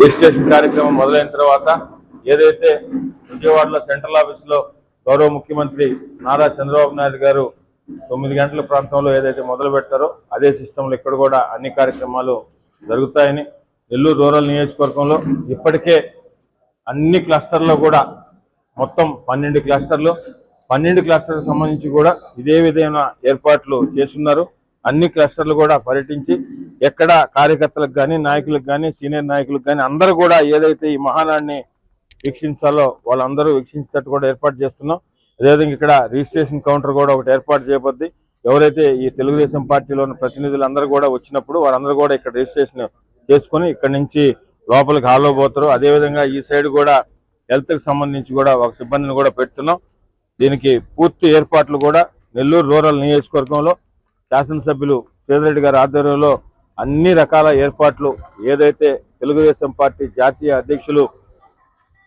Registration కార్యక్రమం మొదలైన తర్వాత ఏదైతే విజయవాడలో సెంట్రల్ ఆఫీసులో గౌరవ ముఖ్యమంత్రి నారా చంద్రబాబు నాయుడు గారు 9 గంటల ప్రాంతంలో ఏదైతే మొదలు పెట్టారో అదే సిస్టంలో ఇక్కడ కూడా అన్ని కార్యక్రమాలు జరుగుతాయని, నెల్లూరు రూరల్ నియోజకవర్గంలో ఇప్పటికే అన్ని క్లస్టర్లో కూడా మొత్తం 12 క్లస్టర్లు 12 క్లస్టర్లకు సంబంధించి కూడా ఇదే విధమైన ఏర్పాట్లు చేస్తున్నారు. అన్ని క్లస్టర్లు కూడా పర్యటించి ఎక్కడ కార్యకర్తలకు కానీ నాయకులకు కానీ సీనియర్ నాయకులకు కానీ అందరూ కూడా ఏదైతే ఈ మహానాడిని వీక్షించాలో వాళ్ళందరూ వీక్షించేటట్టు కూడా ఏర్పాటు చేస్తున్నాం. అదేవిధంగా ఇక్కడ రిజిస్ట్రేషన్ కౌంటర్ కూడా ఒకటి ఏర్పాటు చేయబోద్ది. ఎవరైతే ఈ తెలుగుదేశం పార్టీలోని ప్రతినిధులందరూ కూడా వచ్చినప్పుడు వారందరూ కూడా ఇక్కడ రిజిస్ట్రేషన్ చేసుకుని ఇక్కడ నుంచి లోపలికి హాల్లో పోతారు. అదేవిధంగా ఈ సైడ్ కూడా హెల్త్కి సంబంధించి కూడా ఒక సిబ్బందిని కూడా పెడుతున్నాం. దీనికి పూర్తి ఏర్పాట్లు కూడా నెల్లూరు రూరల్ నియోజకవర్గంలో శాసనసభ్యులు శ్రీధర్ గారి ఆధ్వర్యంలో అన్ని రకాల ఏర్పాట్లు ఏదైతే తెలుగుదేశం పార్టీ జాతీయ అధ్యక్షులు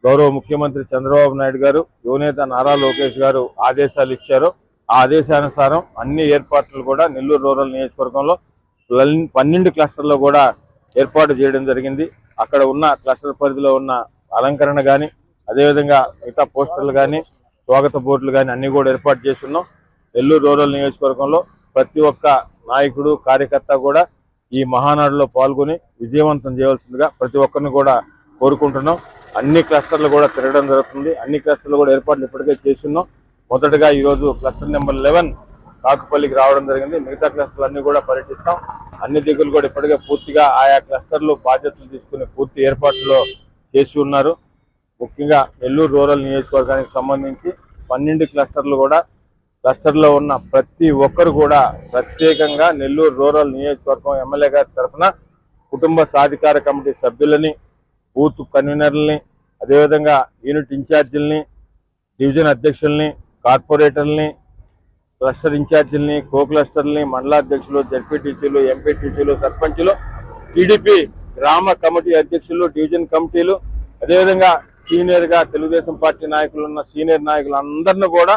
గౌరవ ముఖ్యమంత్రి చంద్రబాబు నాయుడు గారు, యువనేత నారా లోకేష్ గారు ఆదేశాలు ఇచ్చారో ఆ ఆదేశానుసారం అన్ని ఏర్పాట్లు కూడా నెల్లూరు రూరల్ నియోజకవర్గంలో 12 క్లస్టర్లో కూడా ఏర్పాటు చేయడం జరిగింది. అక్కడ ఉన్న క్లస్టర్ పరిధిలో ఉన్న అలంకరణ కానీ అదేవిధంగా మిగతా పోస్టర్లు కానీ స్వాగత బోర్డులు కానీ అన్ని కూడా ఏర్పాటు చేస్తున్నాం. నెల్లూరు రూరల్ నియోజకవర్గంలో ప్రతి ఒక్క నాయకుడు కార్యకర్త కూడా ఈ మహానాడులో పాల్గొని విజయవంతం చేయవలసిందిగా ప్రతి ఒక్కరిని కూడా కోరుకుంటున్నాం. అన్ని క్లస్టర్లు కూడా తిరగడం జరుగుతుంది. అన్ని క్లస్టర్లు కూడా ఏర్పాట్లు ఇప్పటికే చేస్తున్నాం. మొదటగా ఈరోజు క్లస్టర్ నెంబర్ 11 కాకుపల్లికి రావడం జరిగింది. మిగతా క్లస్టర్లు అన్ని కూడా పర్యటిస్తాం. అన్ని దిగులు కూడా ఇప్పటికే పూర్తిగా ఆయా క్లస్టర్లు బాధ్యతలు తీసుకుని పూర్తి ఏర్పాట్లు చేసి ఉన్నారు. ముఖ్యంగా నెల్లూరు రూరల్ నియోజకవర్గానికి సంబంధించి 12 క్లస్టర్లు కూడా క్లస్టర్లో ఉన్న ప్రతి ఒక్కరు కూడా ప్రత్యేకంగా నెల్లూరు రూరల్ నియోజకవర్గం ఎమ్మెల్యే గారి తరఫున కుటుంబ సాధికార కమిటీ సభ్యులని, బూత్ కన్వీనర్లని, అదేవిధంగా యూనిట్ ఇన్ఛార్జీలని, డివిజన్ అధ్యక్షుల్ని, కార్పొరేటర్లని, క్లస్టర్ ఇన్ఛార్జీలని, కో క్లస్టర్లని, మండలాధ్యక్షులు, జడ్పీటీసీలు, ఎంపీటీసీలు, సర్పంచులు, టీడీపీ గ్రామ కమిటీ అధ్యక్షులు, డివిజన్ కమిటీలు, అదేవిధంగా సీనియర్గా తెలుగుదేశం పార్టీ నాయకులు ఉన్న సీనియర్ నాయకులు అందరినీ కూడా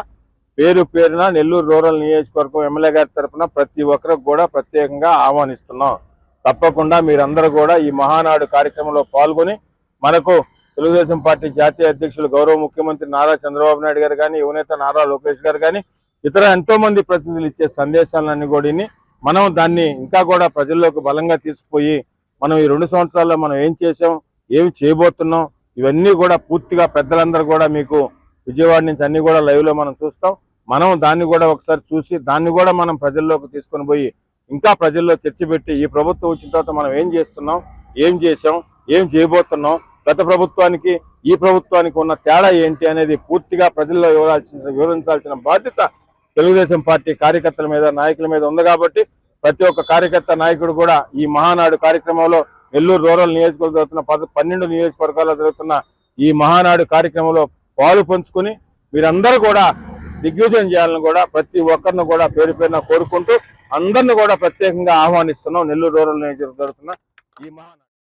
పేరు పేరున నెల్లూరు రూరల్ నియోజకవర్గం ఎమ్మెల్యే గారి తరఫున ప్రతి ఒక్కరికి కూడా ప్రత్యేకంగా ఆహ్వానిస్తున్నాం. తప్పకుండా మీరందరూ కూడా ఈ మహానాడు కార్యక్రమంలో పాల్గొని మనకు తెలుగుదేశం పార్టీ జాతీయ అధ్యక్షులు గౌరవ ముఖ్యమంత్రి నారా చంద్రబాబు నాయుడు గారు కానీ, యువనేత నారా లోకేష్ గారు కానీ, ఇతర ఎంతో మంది ప్రతినిధులు ఇచ్చే సందేశాలన్నీ కూడా మనం దాన్ని ఇంకా కూడా ప్రజల్లోకి బలంగా తీసుకుపోయి మనం ఈ 2 సంవత్సరాల్లో మనం ఏం చేసాం, ఏమి చేయబోతున్నాం, ఇవన్నీ కూడా పూర్తిగా పెద్దలందరూ కూడా మీకు విజయవాడ నుంచి అన్ని కూడా లైవ్లో మనం చూస్తాం. మనం దాన్ని కూడా ఒకసారి చూసి దాన్ని కూడా మనం ప్రజల్లోకి తీసుకొని పోయి ఇంకా ప్రజల్లో చర్చ పెట్టి ఈ ప్రభుత్వం వచ్చిన తర్వాత మనం ఏం చేస్తున్నాం, ఏం చేసాం, ఏం చేయబోతున్నాం, గత ప్రభుత్వానికి ఈ ప్రభుత్వానికి ఉన్న తేడా ఏంటి అనేది పూర్తిగా ప్రజల్లో వివరించాల్సిన బాధ్యత తెలుగుదేశం పార్టీ కార్యకర్తల మీద, నాయకుల మీద ఉంది. కాబట్టి ప్రతి ఒక్క కార్యకర్త నాయకుడు కూడా ఈ మహానాడు కార్యక్రమంలో నెల్లూరు రూరల్ నియోజకవర్గం జరుగుతున్న 12 నియోజకవర్గాల్లో జరుగుతున్న ఈ మహానాడు కార్యక్రమంలో పాలు పంచుకొని మీరందరూ కూడా దిగ్విజయం చేయాలని కూడా ప్రతి ఒక్కరిని కూడా పేరు పేరున కోరుకుంటూ అందరిని కూడా ప్రత్యేకంగా ఆహ్వానిస్తున్నాం. నెల్లూరు రూరల్ నియోజకవర్గం జరుగుతున్న ఈ మహానాడు